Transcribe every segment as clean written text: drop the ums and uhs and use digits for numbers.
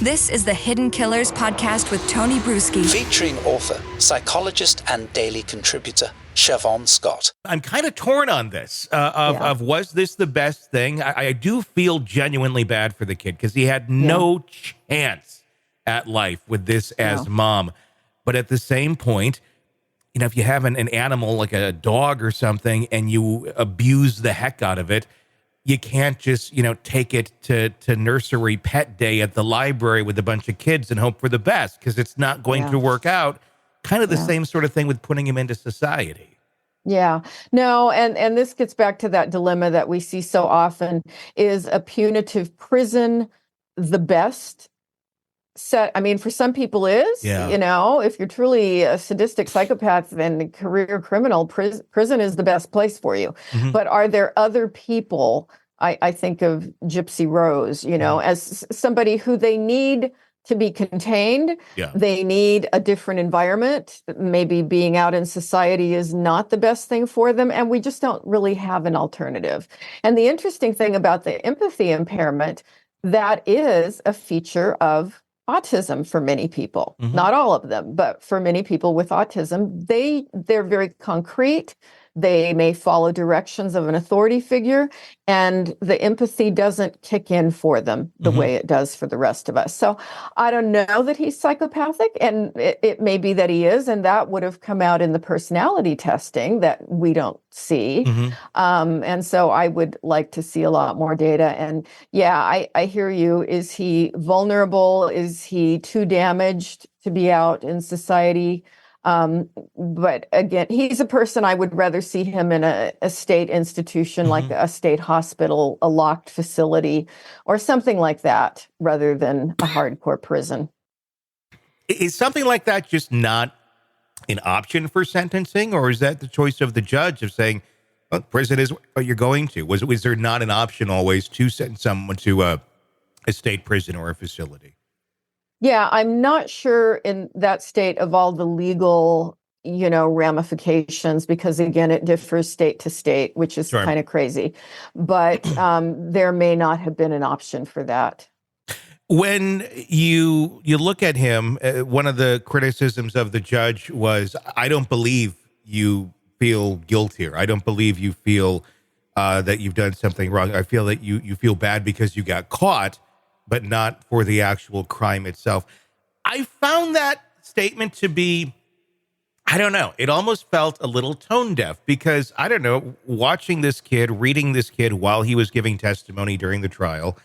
This is the Hidden Killers podcast with Tony Brueski. Featuring author, psychologist, and daily contributor, Shavaun Scott. I'm kind of torn on this, of was this the best thing? I do feel genuinely bad for the kid because he had no chance at life with this as mom. But at the same point, you know, if you have an animal like a dog or something and you abuse the heck out of it, you can't just, you know, take it to nursery pet day at the library with a bunch of kids and hope for the best, because it's not going to work out. Kind of the same sort of thing with putting him into society. Yeah, no, and this gets back to that dilemma that we see so often. Is a punitive prison the best set? I mean, for some people is, you know, if you're truly a sadistic psychopath and a career criminal, prison is the best place for you. Mm-hmm. But are there other people, I think of Gypsy Rose, you know, as somebody who they need to be contained. They need a different environment. Maybe being out in society is not the best thing for them, and we just don't really have an alternative. And the interesting thing about the empathy impairment, that is a feature of autism for many people. Not all of them, but for many people with autism, they're very concrete. They may follow directions of an authority figure, and the empathy doesn't kick in for them the way it does for the rest of us. So I don't know that he's psychopathic, and it may be that he is, and that would have come out in the personality testing that we don't see. And so I would like to see a lot more data. And I hear you. Is he vulnerable? Is he too damaged to be out in society? But again, he's a person I would rather see him in a state institution, like a state hospital, a locked facility, or something like that, rather than a hardcore prison. Is something like that just not an option for sentencing, or is that the choice of the judge of saying, well, prison is what you're going to? Was there not an option always to send someone to a state prison or a facility? Yeah, I'm not sure in that state of all the legal, you know, ramifications, because again, it differs state to state, which is kind of crazy. But there may not have been an option for that. When you look at him, one of the criticisms of the judge was, I don't believe you feel guilt here. I don't believe you feel that you've done something wrong. I feel that you feel bad because you got caught, but not for the actual crime itself. I found that statement to be, I don't know, it almost felt a little tone deaf, because, I don't know, watching this kid, reading this kid while he was giving testimony during the trial,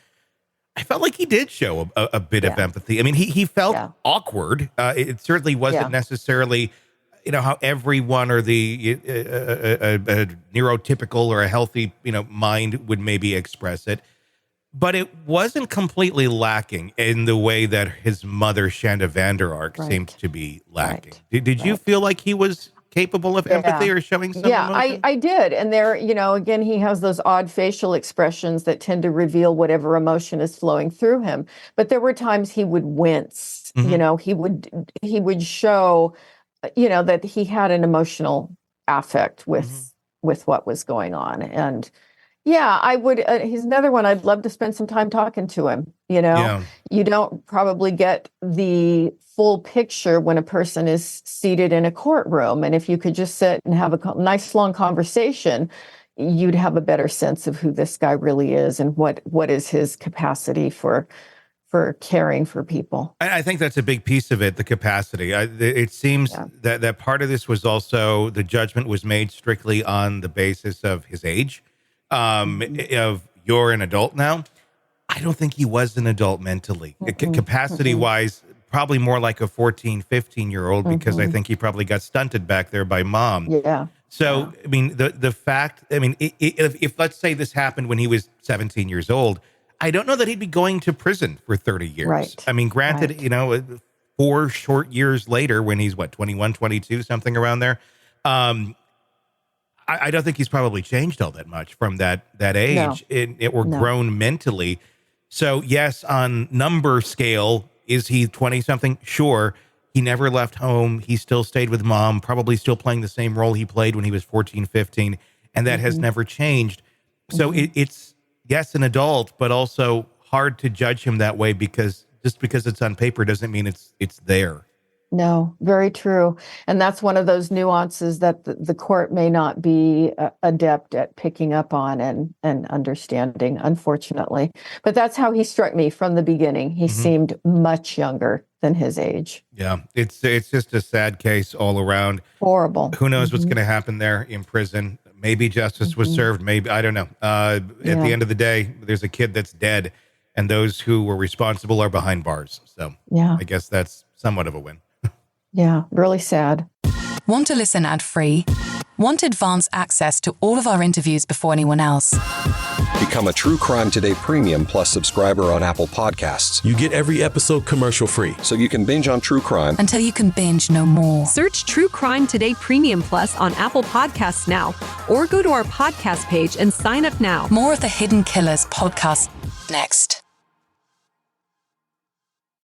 I felt like he did show a bit of empathy. I mean, he felt awkward. It certainly wasn't necessarily, you know, how everyone or the a neurotypical or a healthy, you know, mind would maybe express it. But it wasn't completely lacking in the way that his mother, Shanna Vander Ark, seemed to be lacking. Did you feel like he was capable of empathy or showing some emotion? I did. And there, you know, again, he has those odd facial expressions that tend to reveal whatever emotion is flowing through him. But there were times he would wince, you know, he would show, you know, that he had an emotional affect with what was going on. And I would, he's another one I'd love to spend some time talking to him. You know, you don't probably get the full picture when a person is seated in a courtroom. And if you could just sit and have a nice long conversation, you'd have a better sense of who this guy really is and what is his capacity for caring for people. I think that's a big piece of it, the capacity. It seems that part of this was also, the judgment was made strictly on the basis of his age. Of you're an adult now. I don't think he was an adult mentally. Capacity wise, probably more like a 14, 15-year-old, because I think he probably got stunted back there by mom. So, I mean, the fact, I mean, if let's say this happened when he was 17 years old, I don't know that he'd be going to prison for 30 years. I mean, granted, you know, 4 short years later, when he's 21, 22, something around there, I don't think he's probably changed all that much from that age. Grown mentally. So yes, on number scale, is he 20 something? Sure. He never left home. He still stayed with mom, probably still playing the same role he played when he was 14, 15. And that has never changed. So it's, yes, an adult, but also hard to judge him that way, because Just because it's on paper doesn't mean it's there. No, very true. And that's one of those nuances that the court may not be adept at picking up on and understanding, unfortunately. But that's how he struck me from the beginning. He seemed much younger than his age. Yeah, it's just a sad case all around. Horrible. Who knows what's going to happen there in prison? Maybe justice was served. Maybe, I don't know. At the end of the day, there's a kid that's dead, and those who were responsible are behind bars. So I guess that's somewhat of a win. Yeah, really sad. Want to listen ad-free? Want advanced access to all of our interviews before anyone else? Become a True Crime Today Premium Plus subscriber on Apple Podcasts. You get every episode commercial-free. So you can binge on true crime until you can binge no more. Search True Crime Today Premium Plus on Apple Podcasts now, or go to our podcast page and sign up now. More of the Hidden Killers podcast next.